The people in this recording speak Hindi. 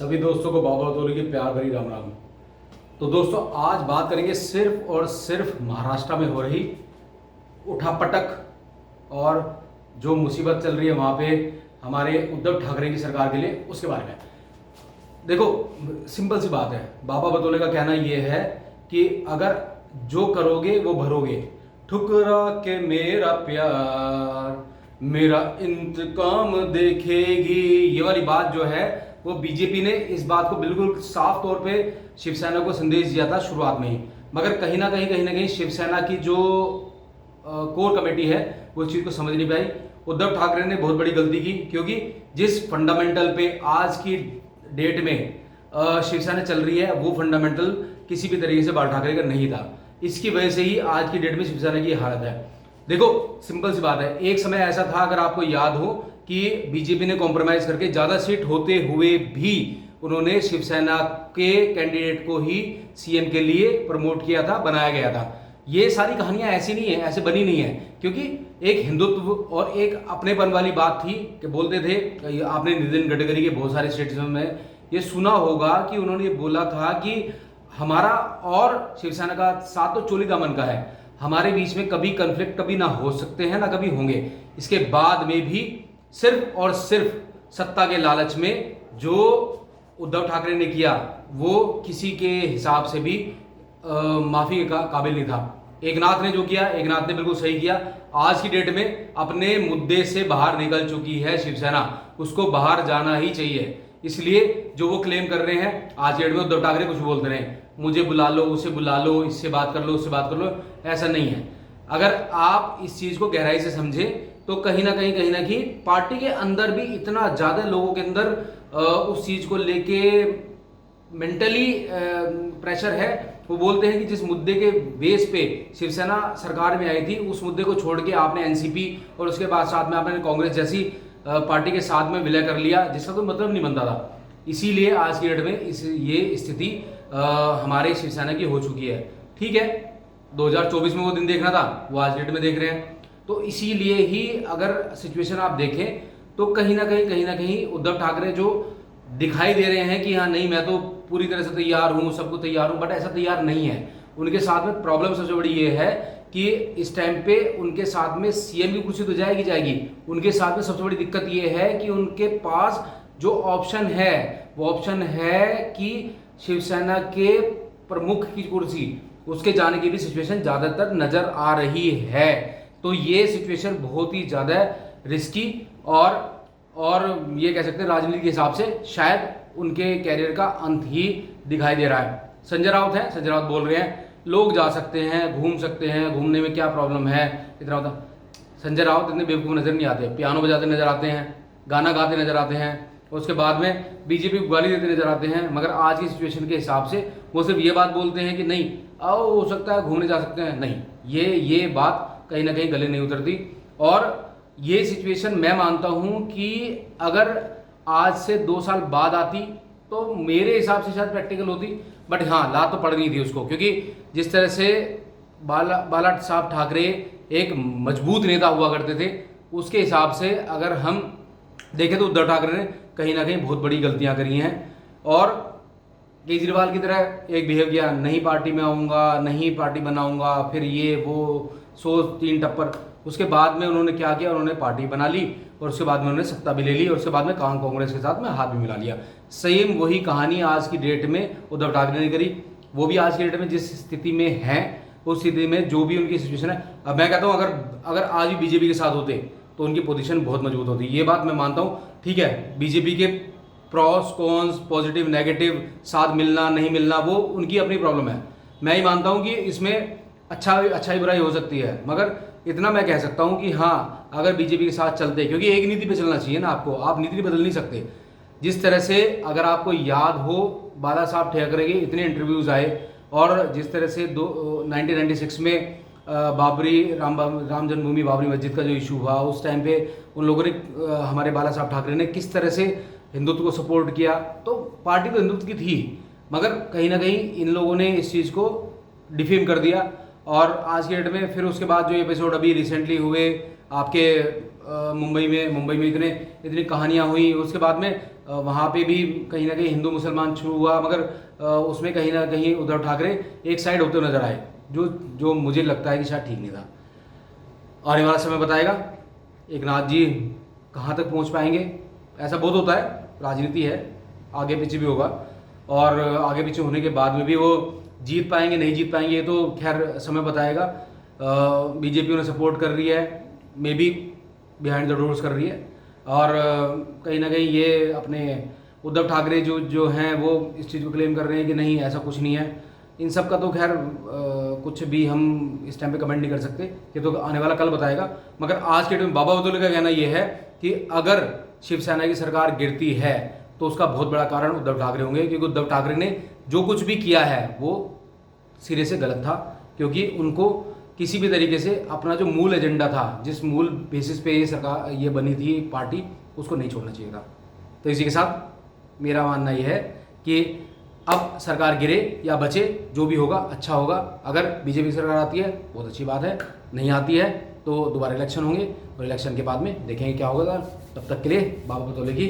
सभी दोस्तों को बाबा बतौली की प्यार भरी राम राम। तो दोस्तों आज बात करेंगे सिर्फ और सिर्फ महाराष्ट्र में हो रही उठापटक और जो मुसीबत चल रही है वहाँ पे हमारे उद्धव ठाकरे की सरकार के लिए, उसके बारे में। देखो सिंपल सी बात है, बाबा बतौले का कहना ये है कि अगर जो करोगे वो भरोगे, ठुकरा के मेरा प्यार मेरा इंतकाम देखेगी, ये वाली बात जो है वो बीजेपी ने इस बात को बिल्कुल साफ तौर पे शिवसेना को संदेश दिया था शुरुआत में ही। मगर कहीं ना कहीं शिवसेना की जो कोर कमेटी है वो इस चीज़ को समझ नहीं पाई। उद्धव ठाकरे ने बहुत बड़ी गलती की, क्योंकि जिस फंडामेंटल पे आज की डेट में शिवसेना चल रही है वो फंडामेंटल किसी भी तरीके से बाल ठाकरे का नहीं था। इसकी वजह से ही आज की डेट में शिवसेना की हालत है। देखो सिंपल सी बात है, एक समय ऐसा था, अगर आपको याद हो, कि बीजेपी ने कॉम्प्रोमाइज करके ज्यादा सीट होते हुए भी उन्होंने शिवसेना के कैंडिडेट को ही सीएम के लिए प्रमोट किया था, बनाया गया था। ये सारी कहानियां ऐसी नहीं है, ऐसे बनी नहीं है, क्योंकि एक हिंदुत्व और एक अपनेपन वाली बात थी कि बोलते थे। आपने नितिन गडकरी के बहुत सारे स्टेटमेंट में ये सुना होगा कि उन्होंने ये बोला था कि हमारा और शिवसेना का साथ तो चोली दामन का है, हमारे बीच में कभी कन्फ्लिक्ट कभी ना हो सकते हैं ना कभी होंगे। इसके बाद में भी सिर्फ और सिर्फ सत्ता के लालच में जो उद्धव ठाकरे ने किया वो किसी के हिसाब से भी माफी का काबिल नहीं था। एकनाथ ने जो किया, एकनाथ ने बिल्कुल सही किया। आज की डेट में अपने मुद्दे से बाहर निकल चुकी है शिवसेना, उसको बाहर जाना ही चाहिए। इसलिए जो वो क्लेम कर रहे हैं आज की डेट में, उद्धव ठाकरे कुछ बोलते रहे, मुझे बुला लो, उसे बुला लो, इससे बात कर लो, उससे बात कर लो, ऐसा नहीं है। अगर आप इस चीज को गहराई से समझे तो कहीं ना कहीं पार्टी के अंदर भी इतना ज्यादा लोगों के अंदर उस चीज को लेके मेंटली प्रेशर है। वो बोलते हैं कि जिस मुद्दे के बेस पे शिवसेना सरकार में आई थी उस मुद्दे को छोड़ के आपने एनसीपी और उसके बाद साथ में आपने कांग्रेस जैसी पार्टी के साथ में विलय कर लिया, जिसका कोई मतलब नहीं बनता था। इसीलिए आज की डेट में ये स्थिति हमारे शिवसेना की हो चुकी है। ठीक है, 2024 में वो दिन देखना था, वो आज की डेट में देख रहे हैं। तो इसीलिए ही अगर सिचुएशन आप देखें तो कहीं ना कहीं उद्धव ठाकरे जो दिखाई दे रहे हैं कि हाँ नहीं मैं तो पूरी तरह से तैयार हूँ, सबको तैयार हूँ, बट ऐसा तैयार नहीं है। उनके साथ में प्रॉब्लम सबसे बड़ी ये है कि इस टाइम पे उनके साथ में सीएम की कुर्सी तो जाएगी। उनके साथ में सबसे बड़ी दिक्कत ये है कि उनके पास जो ऑप्शन है वो ऑप्शन है कि शिवसेना के प्रमुख की कुर्सी, उसके जाने की भी सिचुएशन ज्यादातर नजर आ रही है। तो ये सिचुएशन बहुत ही ज्यादा रिस्की और ये कह सकते हैं राजनीति के हिसाब से शायद उनके कैरियर का अंत ही दिखाई दे रहा है। संजय राउत है, संजय राउत बोल रहे हैं लोग जा सकते हैं, घूम सकते हैं, घूमने में क्या प्रॉब्लम है, इतना होता। संजय राउत इतने बेवकूफ़ नजर नहीं आते, पियानो बजाते नजर आते हैं, गाना गाते नजर आते हैं, उसके बाद में बीजेपी को गाली देते नजर आते हैं। मगर आज की सिचुएशन के हिसाब से वो सिर्फ ये बात बोलते हैं कि नहीं आओ हो सकता है घूमने जा सकते हैं, नहीं, ये बात कहीं ना कहीं गले नहीं उतरती। और ये सिचुएशन मैं मानता हूं कि अगर आज से 2 साल बाद आती तो मेरे हिसाब से शायद प्रैक्टिकल होती, बट हाँ लात तो पड़ गई थी उसको, क्योंकि जिस तरह से बाला साहब ठाकरे एक मजबूत नेता हुआ करते थे, उसके हिसाब से अगर हम देखें तो उद्धव ठाकरे ने कहीं ना कहीं बहुत बड़ी गलतियां करी हैं। और केजरीवाल की तरह एक बिहेव किया, नहीं पार्टी में आऊँगा, नहीं पार्टी बनाऊँगा, फिर ये वो 103 टप्पर। उसके बाद में उन्होंने क्या किया, उन्होंने पार्टी बना ली और उसके बाद में उन्होंने सत्ता भी ले ली और उसके बाद में कांग्रेस के साथ में हाथ भी मिला लिया। सेम वही कहानी आज की डेट में उद्धव ठाकरे ने करी। वो भी आज की डेट में जिस स्थिति में है उस स्थिति में जो भी उनकी सिचुएशन है, अब मैं कहता हूँ अगर आज भी बीजेपी के साथ होते तो उनकी पोजीशन बहुत मजबूत होती, ये बात मैं मानता हूँ। ठीक है, बीजेपी के प्रॉस कॉन्स, पॉजिटिव नेगेटिव, साथ मिलना नहीं मिलना वो उनकी अपनी प्रॉब्लम है। मैं ही मानता हूँ कि इसमें अच्छाई बुराई हो सकती है, मगर इतना मैं कह सकता हूँ कि हाँ अगर बीजेपी के साथ चलते, क्योंकि एक नीति पे चलना चाहिए ना आपको, आप नीति बदल नहीं सकते। जिस तरह से अगर आपको याद हो बाला साहब ठाकरे के इतने इंटरव्यूज आए और जिस तरह से 1996 में बाबरी राम जन्मभूमि बाबरी मस्जिद का जो इशू हुआ, उस टाइम पे उन लोगों ने हमारे बाला साहब ठाकरे ने किस तरह से हिंदुत्व को सपोर्ट किया। तो पार्टी तो हिंदुत्व की थी, मगर कहीं ना कहीं इन लोगों ने इस चीज़ को डिफेम कर दिया। और आज के डेट में फिर उसके बाद जो एपिसोड अभी रिसेंटली हुए आपके मुंबई में इतनी कहानियाँ हुई, उसके बाद में वहाँ पे भी कहीं ना कहीं हिंदू मुसलमान शुरू हुआ, मगर उसमें कहीं ना कहीं उद्धव ठाकरे एक साइड होते नजर आए, जो मुझे लगता है कि शायद ठीक नहीं था। आने वाला समय बताएगा एक नाथ जी कहाँ तक पहुँच पाएंगे। ऐसा बहुत होता है, राजनीति है, आगे पीछे भी होगा, और आगे पीछे होने के बाद में भी वो जीत पाएंगे नहीं जीत पाएंगे, ये तो खैर समय बताएगा। बीजेपी उन्हें सपोर्ट कर रही है, may be behind the doors कर रही है, और कहीं ना कहीं ये अपने उद्धव ठाकरे जो हैं वो इस चीज़ को क्लेम कर रहे हैं कि नहीं ऐसा कुछ नहीं है। इन सब का तो खैर कुछ भी हम इस टाइम पे कमेंट नहीं कर सकते, ये तो आने वाला कल बताएगा। मगर आज के टाइम में बाबा बतौले का कहना ये है कि अगर शिवसेना की सरकार गिरती है तो उसका बहुत बड़ा कारण उद्धव ठाकरे होंगे, क्योंकि उद्धव ठाकरे ने जो कुछ भी किया है वो सिरे से गलत था, क्योंकि उनको किसी भी तरीके से अपना जो मूल एजेंडा था, जिस मूल बेसिस पे ये सरकार ये बनी थी पार्टी, उसको नहीं छोड़ना चाहिए था। तो इसी के साथ मेरा मानना यह है कि अब सरकार गिरे या बचे, जो भी होगा अच्छा होगा। अगर बीजेपी सरकार आती है बहुत अच्छी बात है, नहीं आती है तो दोबारा इलेक्शन होंगे, और इलेक्शन के बाद में देखेंगे क्या होगा। तब तक के लिए बाबा बतौले की